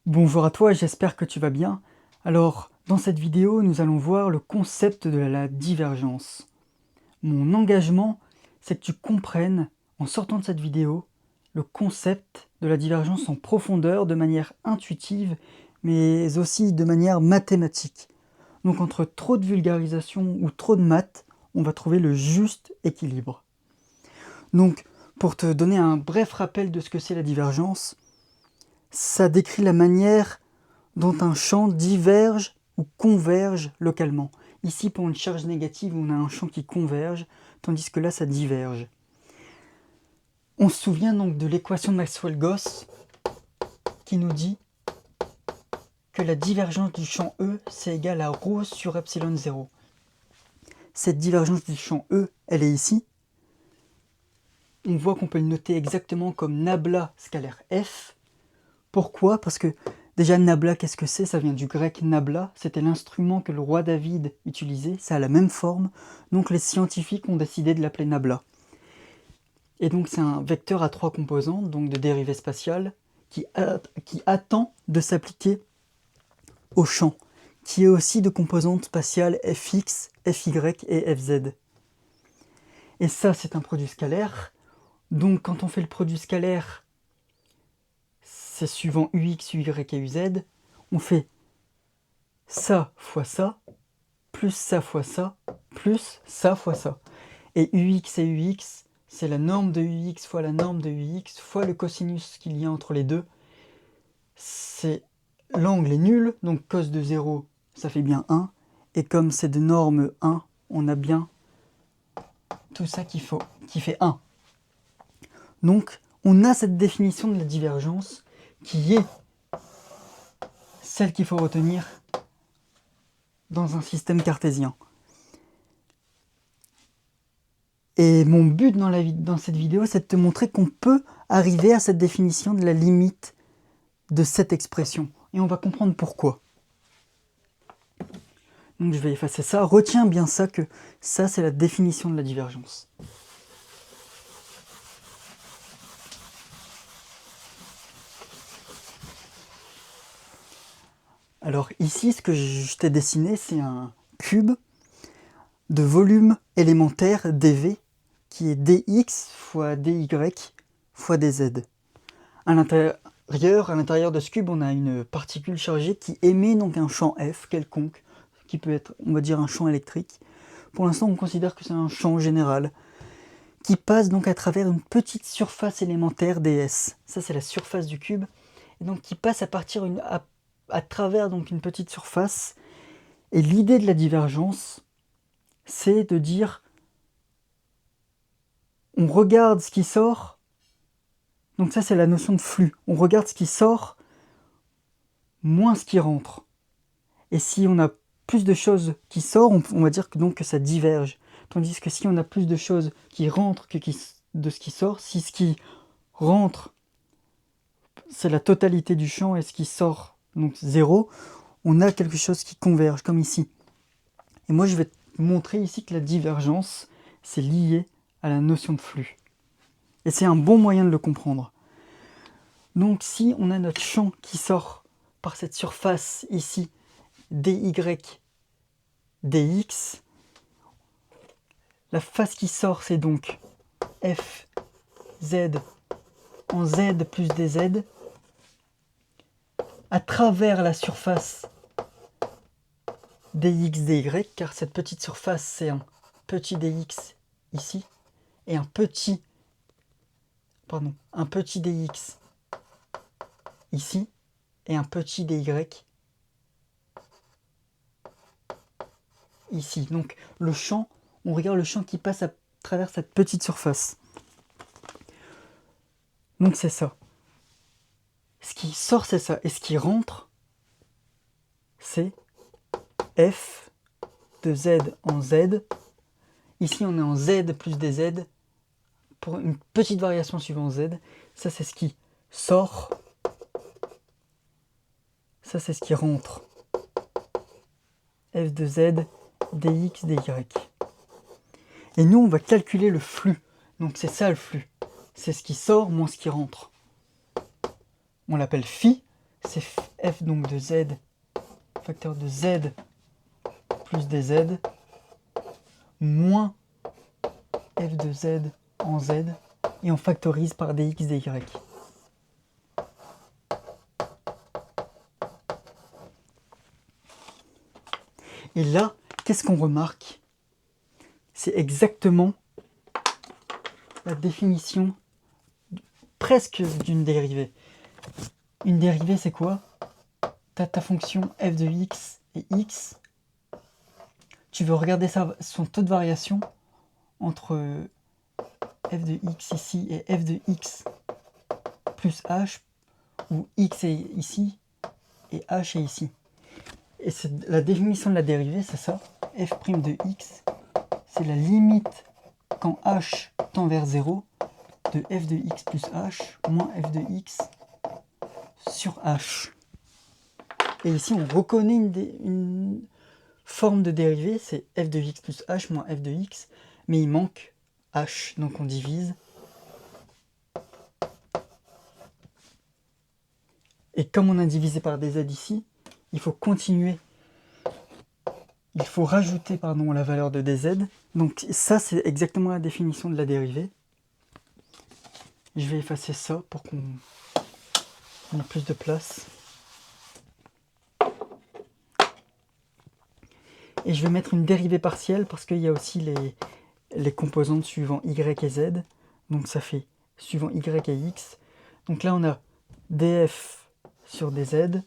Bonjour à toi, j'espère que tu vas bien. Alors, dans cette vidéo, nous allons voir le concept de la divergence. Mon engagement, c'est que tu comprennes, en sortant de cette vidéo, le concept de la divergence en profondeur, de manière intuitive, mais aussi de manière mathématique. Donc entre trop de vulgarisation ou trop de maths, on va trouver le juste équilibre. Donc, pour te donner un bref rappel de ce que c'est la divergence, ça décrit la manière dont un champ diverge ou converge localement. Ici, pour une charge négative, on a un champ qui converge, tandis que là, ça diverge. On se souvient donc de l'équation de Maxwell-Goss qui nous dit que la divergence du champ E, c'est égal à ρ sur epsilon 0. Cette divergence du champ E, elle est ici. On voit qu'on peut le noter exactement comme nabla scalaire f. Pourquoi? Parce que déjà, nabla, qu'est-ce que c'est? Ça vient du grec nabla, c'était l'instrument que le roi David utilisait, ça a la même forme, donc les scientifiques ont décidé de l'appeler nabla. Et donc c'est un vecteur à trois composantes, donc de dérivée spatiale, qui attend de s'appliquer au champ, qui est aussi de composantes spatiales fx, fy et fz. Et ça, c'est un produit scalaire, donc quand on fait le produit scalaire, c'est suivant ux, uy et uz, on fait ça fois ça, plus ça fois ça, plus ça fois ça. Et ux et ux, c'est la norme de ux fois la norme de ux fois le cosinus qu'il y a entre les deux. C'est l'angle est nul, donc cos de 0, ça fait bien 1. Et comme c'est de norme 1, on a bien tout ça qui fait 1. Donc, on a cette définition de la divergence qui est celle qu'il faut retenir dans un système cartésien. Et mon but dans cette vidéo, c'est de te montrer qu'on peut arriver à cette définition de la limite de cette expression. Et on va comprendre pourquoi. Donc je vais effacer ça. Retiens bien ça, que ça, c'est la définition de la divergence. Alors ici, ce que je t'ai dessiné, c'est un cube de volume élémentaire dv, qui est dx fois dy fois dz. À l'intérieur de ce cube, on a une particule chargée qui émet donc un champ F quelconque, qui peut être, on va dire, un champ électrique. Pour l'instant, on considère que c'est un champ général, qui passe donc à travers une petite surface élémentaire ds. Ça, c'est la surface du cube. Et donc, qui passe à travers donc une petite surface. Et l'idée de la divergence, c'est de dire, on regarde ce qui sort. Donc ça, c'est la notion de flux. On regarde ce qui sort moins ce qui rentre. Et si on a plus de choses qui sortent, on va dire que ça diverge. Tandis que si on a plus de choses qui rentrent que de ce qui sort, si ce qui rentre, c'est la totalité du champ, et ce qui sort, donc 0, on a quelque chose qui converge, comme ici. Et moi, je vais te montrer ici que la divergence, c'est lié à la notion de flux. Et c'est un bon moyen de le comprendre. Donc si on a notre champ qui sort par cette surface ici, dy, dx, la face qui sort, c'est donc f, z en z plus dz, à travers la surface dx, dy, car cette petite surface, c'est un petit dx ici, et un petit dx ici, et un petit dy ici. Donc le champ, on regarde le champ qui passe à travers cette petite surface. Donc c'est ça. Ce qui sort, c'est ça. Et ce qui rentre, c'est f de z en z. Ici, on est en z plus dz pour une petite variation suivant z. Ça, c'est ce qui sort. Ça, c'est ce qui rentre. F de z, dx, dy. Et nous, on va calculer le flux. Donc c'est ça le flux. C'est ce qui sort moins ce qui rentre. On l'appelle phi. c'est f donc de z, facteur de z plus dz, moins f de z en z, et on factorise par dx dy. Et là, qu'est-ce qu'on remarque? C'est exactement la définition presque d'une dérivée. Une dérivée, c'est quoi? Tu as ta fonction f de x et x. Tu veux regarder son taux de variation entre f de x ici et f de x plus h, où x est ici et h est ici. Et la définition de la dérivée, c'est ça. F' de x, c'est la limite quand h tend vers 0 de f de x plus h moins f de x sur h. Et ici, on reconnaît une forme de dérivée, c'est f de x plus h moins f de x, mais il manque h, donc on divise. Et comme on a divisé par dz ici, il faut continuer. Il faut rajouter la valeur de dz. Donc ça, c'est exactement la définition de la dérivée. Je vais effacer ça pour qu'on ait plus de place. Et je vais mettre une dérivée partielle parce qu'il y a aussi les composantes suivant y et z. Donc ça fait suivant y et x. Donc là, on a df sur dz.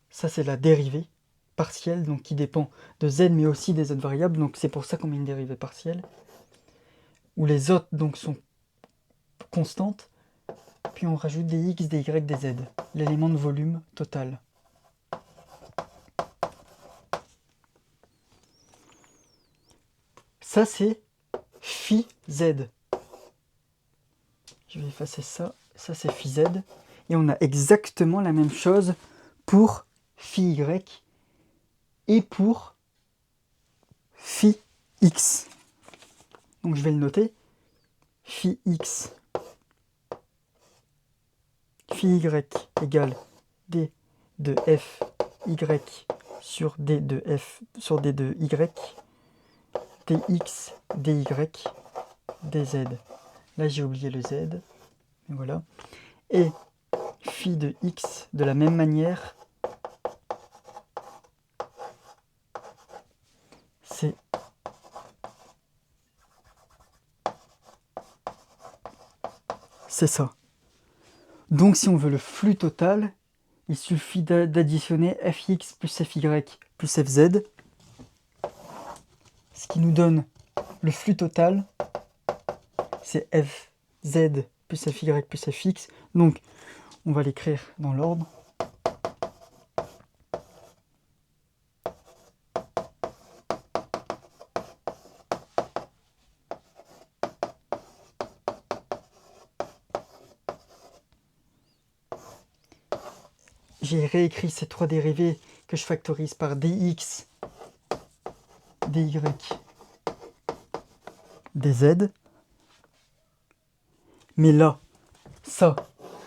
Ça, c'est la dérivée partielle, donc qui dépend de z, mais aussi des autres variables. Donc c'est pour ça qu'on met une dérivée partielle. Où les autres donc sont constantes. Puis on rajoute des x, des y, des z. L'élément de volume total. Ça, c'est phi z. Je vais effacer ça. Ça, c'est phi z. Et on a exactement la même chose pour phi y et pour phi x. Donc je vais le noter. Phi x, phi y égale d de f y sur d de f sur d de y, dx, dy, dz. Là, j'ai oublié le z. Et voilà. Et phi de x, de la même manière, c'est ça. Donc, si on veut le flux total, il suffit d'additionner fx plus fy plus fz, ce qui nous donne le flux total, c'est fz plus fy plus fx. Donc, on va l'écrire dans l'ordre. J'ai réécrit ces trois dérivés que je factorise par dx, dy, dz. Mais là, ça,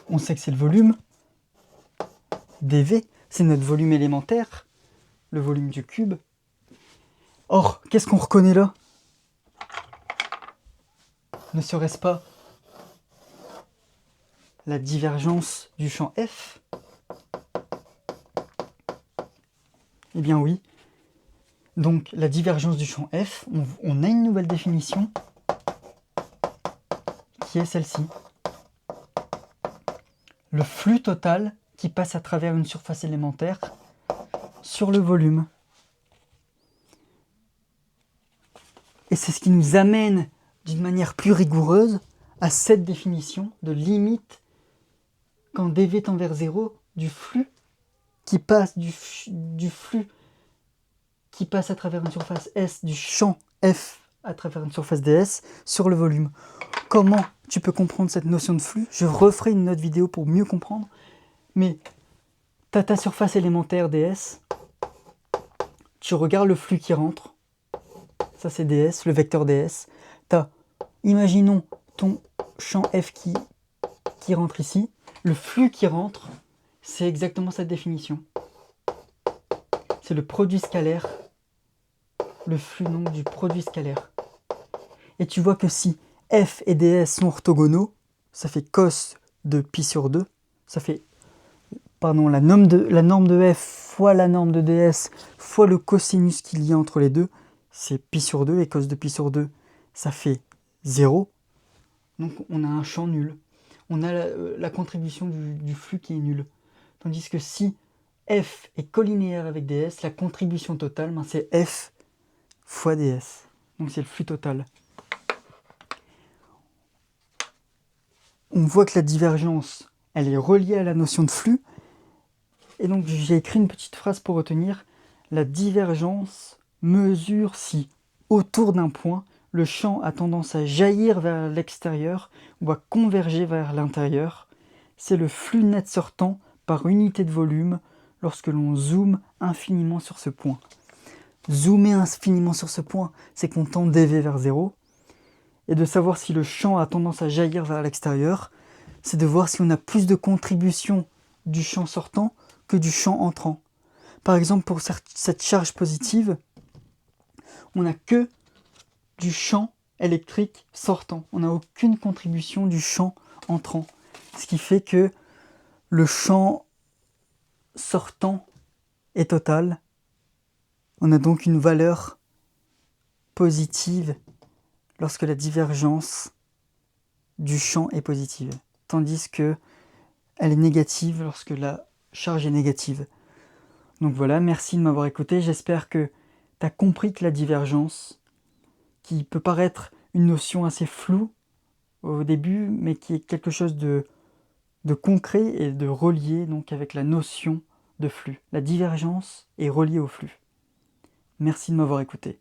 on sait que c'est le volume. dv, c'est notre volume élémentaire, le volume du cube. Or, qu'est-ce qu'on reconnaît là? Ne serait-ce pas la divergence du champ F? Eh bien oui. Donc la divergence du champ F, on a une nouvelle définition qui est celle-ci. Le flux total qui passe à travers une surface élémentaire sur le volume. Et c'est ce qui nous amène d'une manière plus rigoureuse à cette définition de limite quand dv tend vers 0 du flux qui passe du flux qui passe à travers une surface S du champ F à travers une surface ds sur le volume. Comment tu peux comprendre cette notion de flux? Je referai une autre vidéo pour mieux comprendre. Mais tu as ta surface élémentaire ds, tu regardes le flux qui rentre, ça c'est ds, le vecteur ds. Imaginons ton champ F qui rentre ici, le flux qui rentre, c'est exactement cette définition. C'est le produit scalaire, le flux donc du produit scalaire. Et tu vois que si f et ds sont orthogonaux, ça fait cos de pi sur 2, ça fait la norme de f fois la norme de ds fois le cosinus qu'il y a entre les deux, c'est pi sur 2, et cos de pi sur 2, ça fait 0. Donc on a un champ nul. On a la contribution du flux qui est nulle. Tandis que si f est collinéaire avec ds, la contribution totale, c'est f fois ds. Donc c'est le flux total. On voit que la divergence, elle est reliée à la notion de flux. Et donc j'ai écrit une petite phrase pour retenir. La divergence mesure si, autour d'un point, le champ a tendance à jaillir vers l'extérieur ou à converger vers l'intérieur. C'est le flux net sortant par unité de volume lorsque l'on zoome infiniment sur ce point. Zoomer infiniment sur ce point, c'est qu'on tend dv vers 0. Et de savoir si le champ a tendance à jaillir vers l'extérieur, c'est de voir si on a plus de contribution du champ sortant que du champ entrant. Par exemple, pour cette charge positive, on n'a que du champ électrique sortant. On n'a aucune contribution du champ entrant. Ce qui fait que le champ sortant est total. On a donc une valeur positive lorsque la divergence du champ est positive, tandis que elle est négative lorsque la charge est négative. Donc voilà, merci de m'avoir écouté. J'espère que tu as compris que la divergence, qui peut paraître une notion assez floue au début, mais qui est quelque chose de concret et de relié donc avec la notion de flux. La divergence est reliée au flux. Merci de m'avoir écouté.